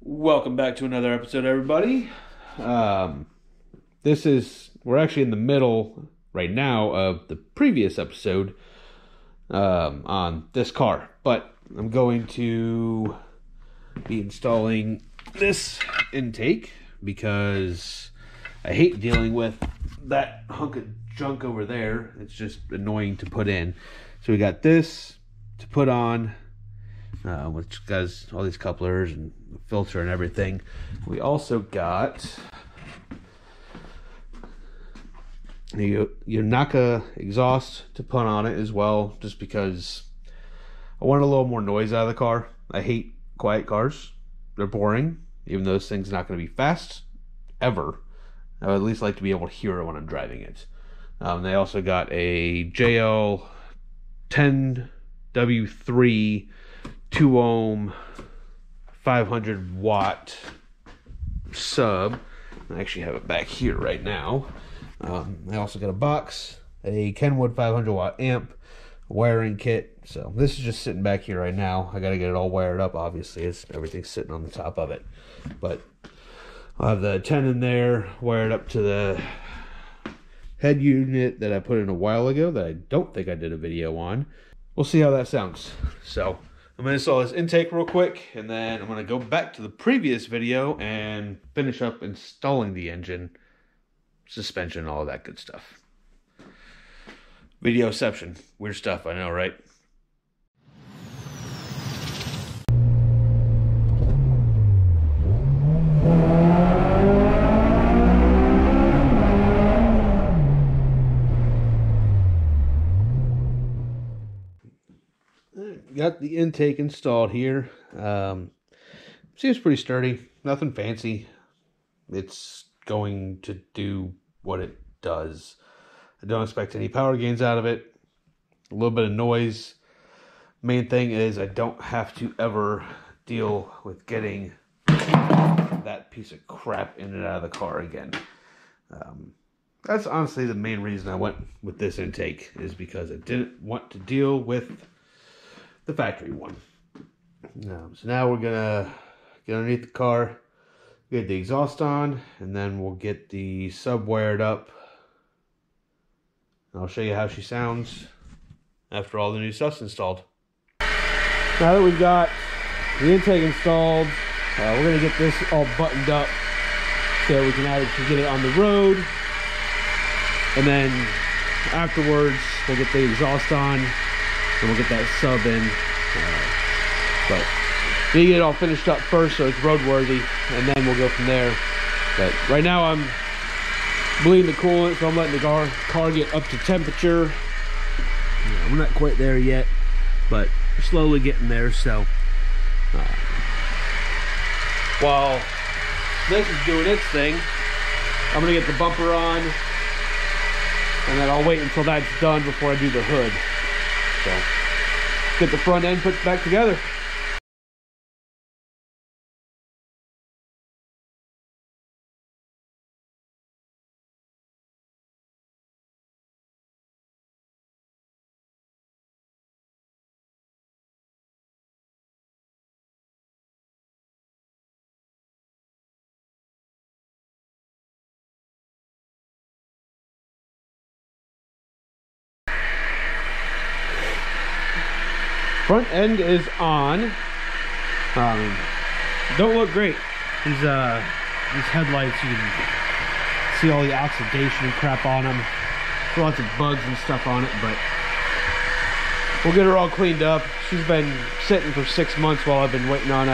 Welcome back to another episode, everybody. We're actually in the middle right now of the previous episode on this car, but I'm going to be installing this intake because I hate dealing with that hunk of junk over there. It's just annoying to put in. So we got this to put on, which has all these couplers and filter and everything. We also got the Yonaka exhaust to put on it as well, just because I want a little more noise out of the car. I hate quiet cars. They're boring, even though this thing's not going to be fast ever. I would at least like to be able to hear it when I'm driving it. They also got a JL 10W3 2 ohm 500 watt sub. I actually have it back here right now. I also got a box, a Kenwood 500 watt amp, wiring kit. So this is just sitting back here right now. I got to get it all wired up, obviously, as everything's sitting on the top of it. But I'll have the 10 in there wired up to the head unit that I put in a while ago that I don't think I did a video on. We'll see how that sounds. So I'm going to install this intake real quick, and then I'm going to go back to the previous video and finish up installing the engine, suspension, all of that good stuff. Videoception. Weird stuff, I know, right? Got the intake installed here. Seems pretty sturdy. Nothing fancy. It's going to do what it does. I don't expect any power gains out of it. A little bit of noise. Main thing is I don't have to ever deal with getting that piece of crap in and out of the car again. That's honestly the main reason I went with this intake, is because I didn't want to deal with the factory one. So now we're gonna get underneath the car, get the exhaust on, and then we'll get the sub wired up. I'll show you how she sounds after all the new stuff's installed. Now that we've got the intake installed, we're gonna get this all buttoned up so we can actually get it on the road, and then afterwards we'll get the exhaust on and we'll get that sub in. But we need to get it all finished up first so it's roadworthy, and then we'll go from there. But right now I'm bleeding the coolant, so I'm letting the car get up to temperature. We're not quite there yet, but we're slowly getting there. So while this is doing its thing, I'm gonna get the bumper on, and then I'll wait until that's done before I do the hood. So get the front end put back together. Front end is on. Don't look great. These headlights, you can see all the oxidation and crap on them. Lots of bugs and stuff on it, but we'll get her all cleaned up. She's been sitting for 6 months while I've been waiting on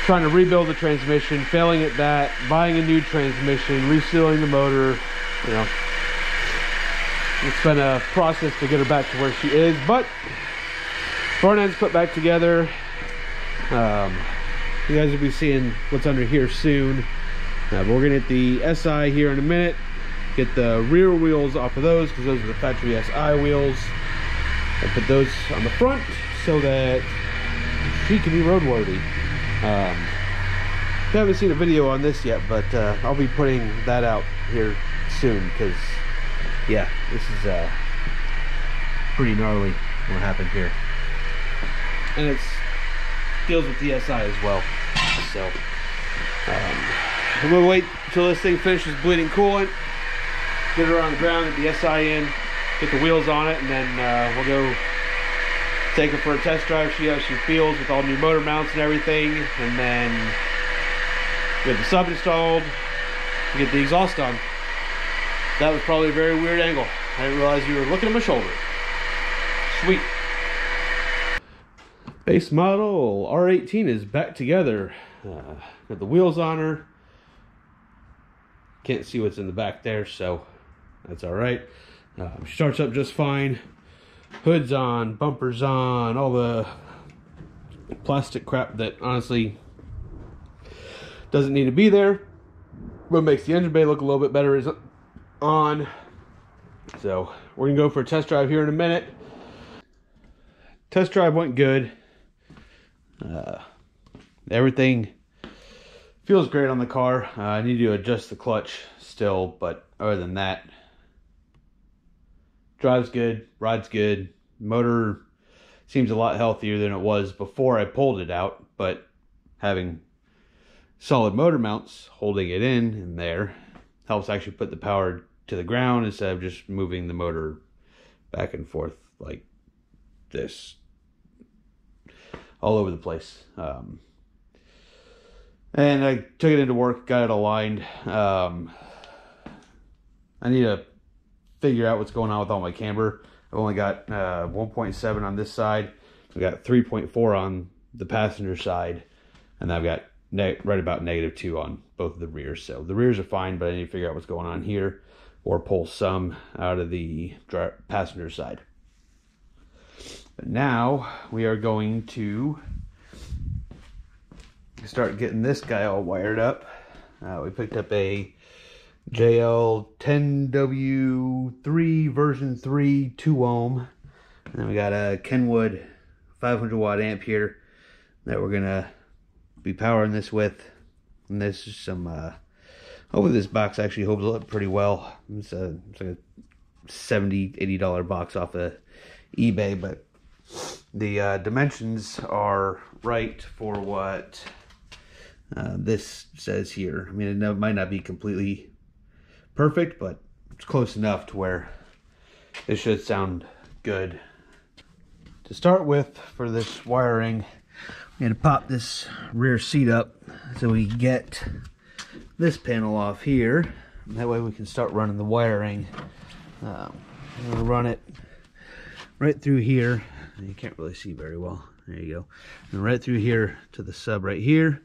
trying to rebuild the transmission, failing at that, buying a new transmission, resealing the motor. You know, it's been a process to get her back to where she is, but front end's put back together. You guys will be seeing what's under here soon. But we're gonna get the SI here in a minute. Get the rear wheels off of those, because those are the factory SI wheels. I put those on the front so that she can be roadworthy. I haven't seen a video on this yet, but I'll be putting that out here soon, because yeah, this is pretty gnarly what happened here. And it deals with the SI as well. So we'll wait until this thing finishes bleeding coolant, get her on the ground, get the SI in, get the wheels on it, and then we'll go take her for a test drive, see how she feels with all new motor mounts and everything, and then get the sub installed, and get the exhaust on. That was probably a very weird angle. I didn't realize you were looking at my shoulder. Sweet. Base model R18 is back together. Got the wheels on her. Can't see what's in the back there, so that's all right. She starts up just fine. Hood's on, bumpers on, all the plastic crap that honestly doesn't need to be there. What makes the engine bay look a little bit better is on. So we're gonna go for a test drive here in a minute. Test drive went good. Everything feels great on the car. I need to adjust the clutch still, but other than that, drives good, rides good. Motor seems a lot healthier than it was before I pulled it out, but having solid motor mounts holding it in there helps actually put the power to the ground instead of just moving the motor back and forth like this all over the place. And I took it into work, got it aligned. I need to figure out what's going on with all my camber. I've only got 1.7 on this side. I've got 3.4 on the passenger side, and I've got right about -2 on both of the rears. So the rears are fine, but I need to figure out what's going on here or pull some out of the passenger side. But now we are going to start getting this guy all wired up. We picked up a JL10W3 version 3 2 ohm, and then we got a Kenwood 500 watt amp here that we're gonna be powering this with. And this is some hopefully this box actually holds up pretty well. It's like a $70-80 box off of eBay, but the dimensions are right for what this says here. I mean, it might not be completely perfect, but it's close enough to where it should sound good. To start with, for this wiring, I'm going to pop this rear seat up so we get this panel off here. That way we can start running the wiring. I'm going to run it right through here. You can't really see very well. There you go. And right through here to the sub right here.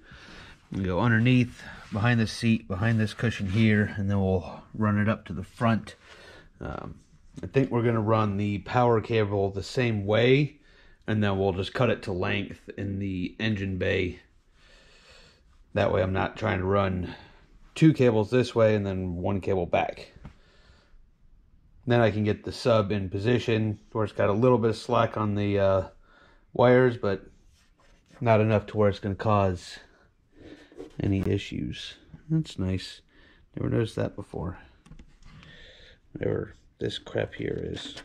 We go underneath, behind the seat, behind this cushion here, and then we'll run it up to the front. I think we're going to run the power cable the same way, and then we'll just cut it to length in the engine bay. That way I'm not trying to run 2 cables this way and then 1 cable back. Then I can get the sub in position where it's got a little bit of slack on the wires, but not enough to where it's going to cause any issues. That's nice. Never noticed that before. Whatever this crap here is.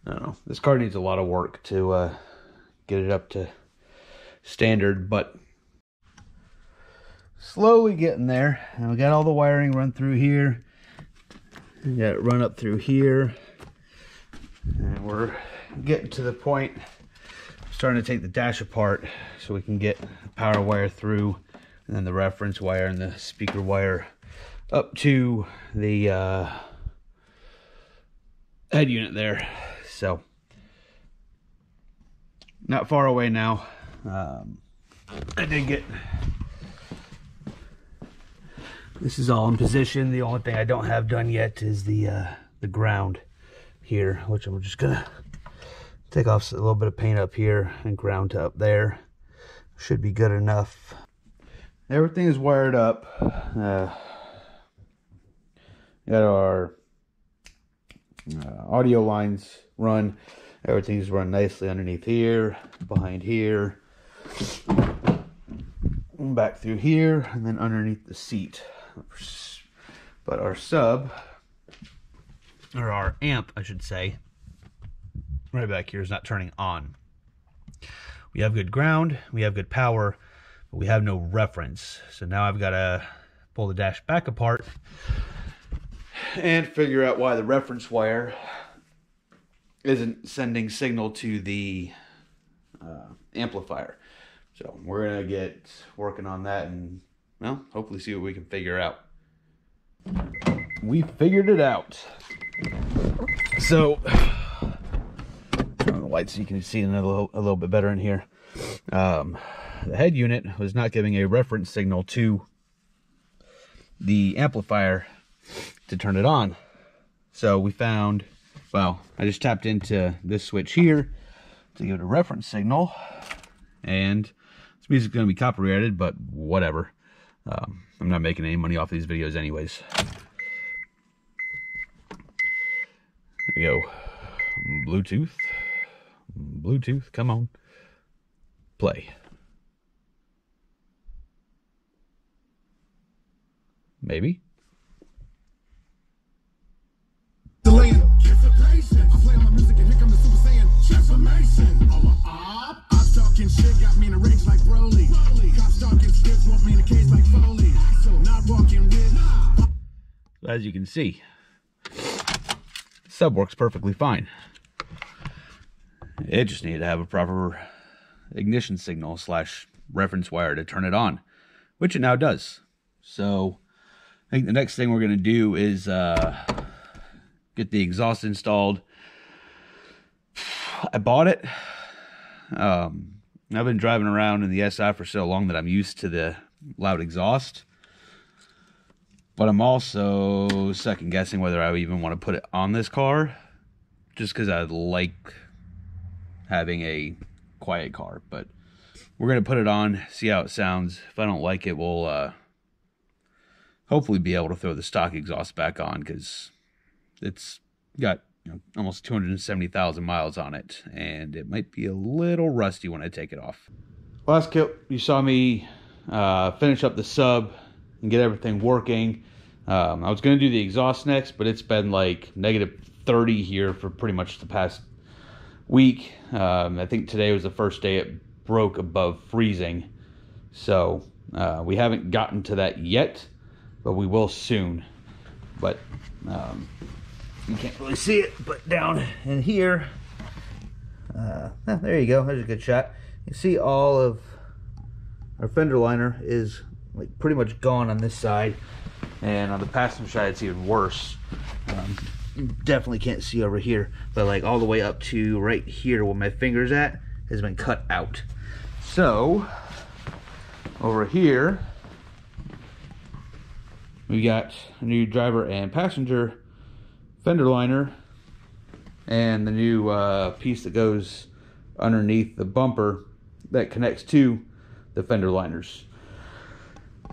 I don't know. This car needs a lot of work to get it up to standard, but slowly getting there. And we got all the wiring run through here. We got it run up through here. And we're getting to the point starting to take the dash apart so we can get the power wire through, and then the reference wire and the speaker wire up to the head unit there. So not far away now. I did get this is all in position. The only thing I don't have done yet is the ground here, which I'm just gonna take off a little bit of paint up here and ground to up there. Should be good enough. Everything is wired up. Got our audio lines run. Everything's run nicely underneath here, behind here, back through here, and then underneath the seat. But our sub, or our amp, I should say, right back here is not turning on. We have good ground, we have good power, but we have no reference. So now I've got to pull the dash back apart and figure out why the reference wire isn't sending signal to the amplifier. So we're gonna get working on that and, well, hopefully see what we can figure out. We figured it out. So turn on the light so you can see a little bit better in here. The head unit was not giving a reference signal to the amplifier to turn it on. So we found, well, I just tapped into this switch here to give it a reference signal, and this music is going to be copyrighted, but whatever. I'm not making any money off these videos anyways. There we go. Bluetooth, come on. Play. Maybe. As you can see, sub works perfectly fine. It just needed to have a proper ignition signal / reference wire to turn it on, which it now does. So I think the next thing we're going to do is get the exhaust installed. I bought it. I've been driving around in the SI for so long that I'm used to the loud exhaust. But I'm also second guessing whether I even want to put it on this car, just because I like having a quiet car. But we're going to put it on, see how it sounds. If I don't like it, we'll hopefully be able to throw the stock exhaust back on, because it's got, you know, almost 270,000 miles on it, and it might be a little rusty when I take it off. Last clip, you saw me finish up the sub and get everything working. I was going to do the exhaust next, but it's been like -30 here for pretty much the past week. I think today was the first day it broke above freezing. So we haven't gotten to that yet, but we will soon. But you can't really see it, but down in here, there you go, there's a good shot. You see all of our fender liner is like pretty much gone on this side, and on the passenger side it's even worse. You definitely can't see over here, but like all the way up to right here where my finger's at has been cut out. So over here we got a new driver and passenger fender liner, and the new piece that goes underneath the bumper that connects to the fender liners.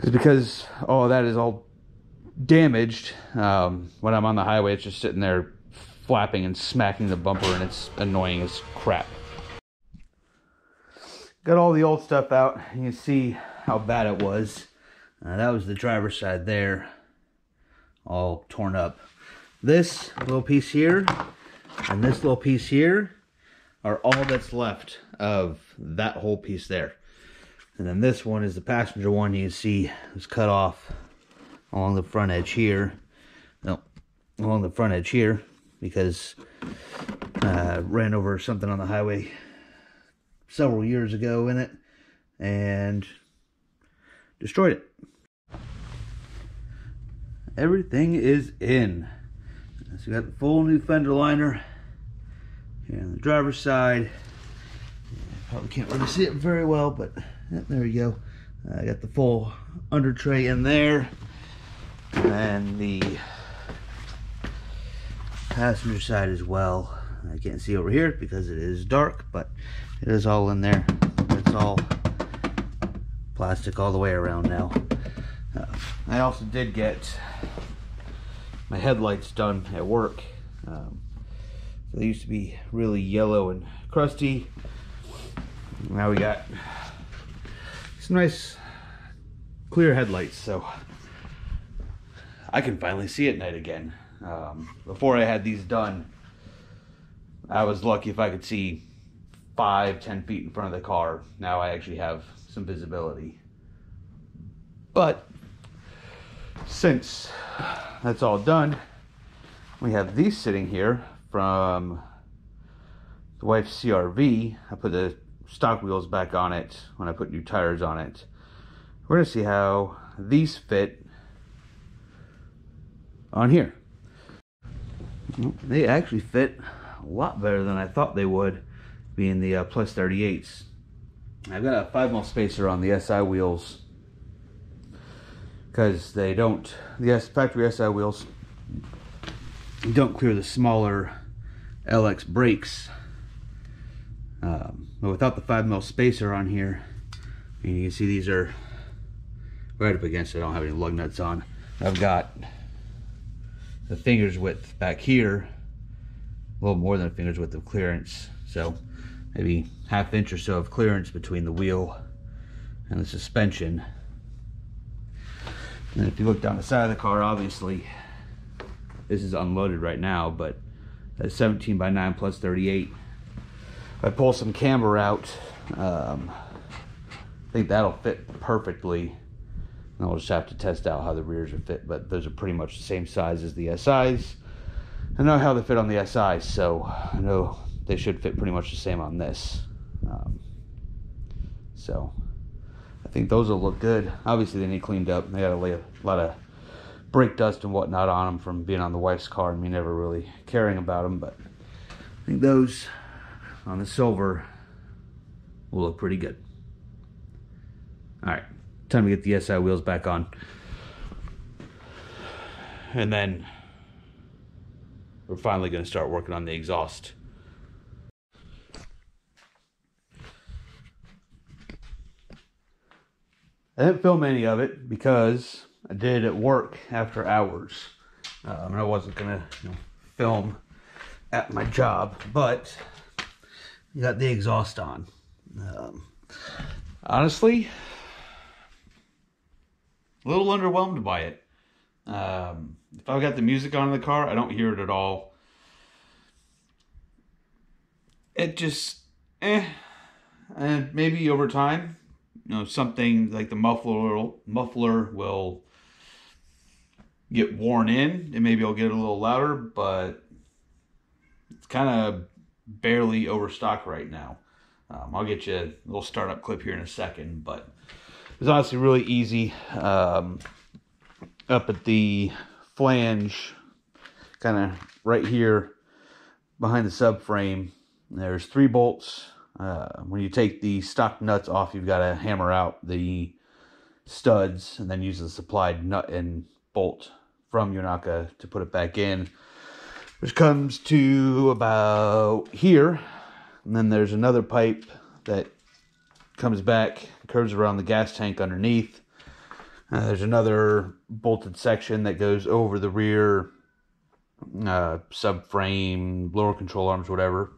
It's because all of that is all damaged. When I'm on the highway, it's just sitting there flapping and smacking the bumper, and it's annoying as crap. Got all the old stuff out. You can see how bad it was. That was the driver's side there, all torn up. This little piece here and this little piece here are all that's left of that whole piece there. And then this one is the passenger one. You can see it's cut off along the front edge here. No, along the front edge here, because ran over something on the highway several years ago in it and destroyed it. Everything is in. So we got the full new fender liner here on the driver's side. Probably can't really see it very well, but there we go. I got the full under tray in there, and the passenger side as well. I can't see over here because it is dark, but it is all in there. It's all plastic all the way around now. I also did get my headlights done at work. They used to be really yellow and crusty. Now we got some nice clear headlights, so I can finally see at night again. Before I had these done, I was lucky if I could see 5-10 feet in front of the car. Now I actually have some visibility. But since that's all done, we have these sitting here from the wife's CRV. I put the stock wheels back on it when I put new tires on it. We're going to see how these fit on here. They actually fit a lot better than I thought they would, being the plus 38s. I've got a 5mm spacer on the SI wheels because they don't, the factory SI wheels don't clear the smaller LX brakes. But without the 5mm spacer on here, and you can see these are right up against it. I don't have any lug nuts on. I've got the finger's width back here, a little more than a finger's width of clearance, so maybe ½ inch or so of clearance between the wheel and the suspension. And if you look down the side of the car, obviously this is unloaded right now, but that's 17x9 plus 38. If I pull some camber out, I think that'll fit perfectly. And I'll just have to test out how the rears will fit, but those are pretty much the same size as the SIs. I know how they fit on the SIs, so I know they should fit pretty much the same on this. So I think those will look good. Obviously they need cleaned up. They got to lay a lot of brake dust and whatnot on them from being on the wife's car and me never really caring about them, but I think those on the silver will look pretty good. All right, time to get the SI wheels back on, and then we're finally going to start working on the exhaust. I didn't film any of it because I did at work after hours. And I wasn't going to film at my job, but you got the exhaust on. Honestly, a little underwhelmed by it. If I've got the music on in the car, I don't hear it at all. It just, and maybe over time, something like the muffler will get worn in, and maybe I'll get it a little louder, but it's kind of barely overstock right now. I'll get you a little startup clip here in a second, but it's honestly really easy. Up at the flange, kind of right here behind the subframe, there's 3 bolts. When you take the stock nuts off, you've got to hammer out the studs and then use the supplied nut and bolt from Yonaka to put it back in, which comes to about here. And then there's another pipe that comes back, curves around the gas tank underneath. There's another bolted section that goes over the rear subframe, lower control arms, whatever.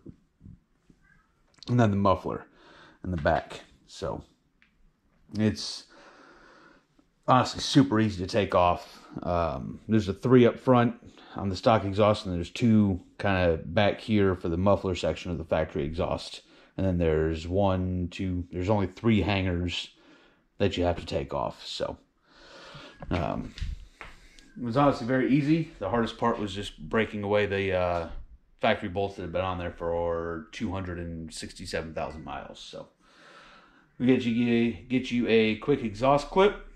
And then the muffler in the back. So it's honestly super easy to take off. There's a 3 up front on the stock exhaust, and there's 2 kind of back here for the muffler section of the factory exhaust. And then there's 1, 2, there's only 3 hangers that you have to take off. So it was honestly very easy. The hardest part was just breaking away the factory bolts that had been on there for 267,000 miles. So we get you a quick exhaust clip.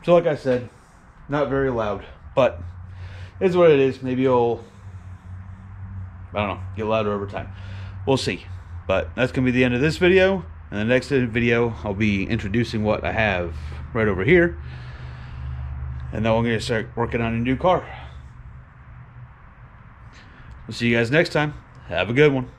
So like I said, not very loud, but it's what it is. Maybe it'll, I don't know, get louder over time. We'll see. But that's going to be the end of this video. In the next video, I'll be introducing what I have right over here. And then we're going to start working on a new car. We'll see you guys next time. Have a good one.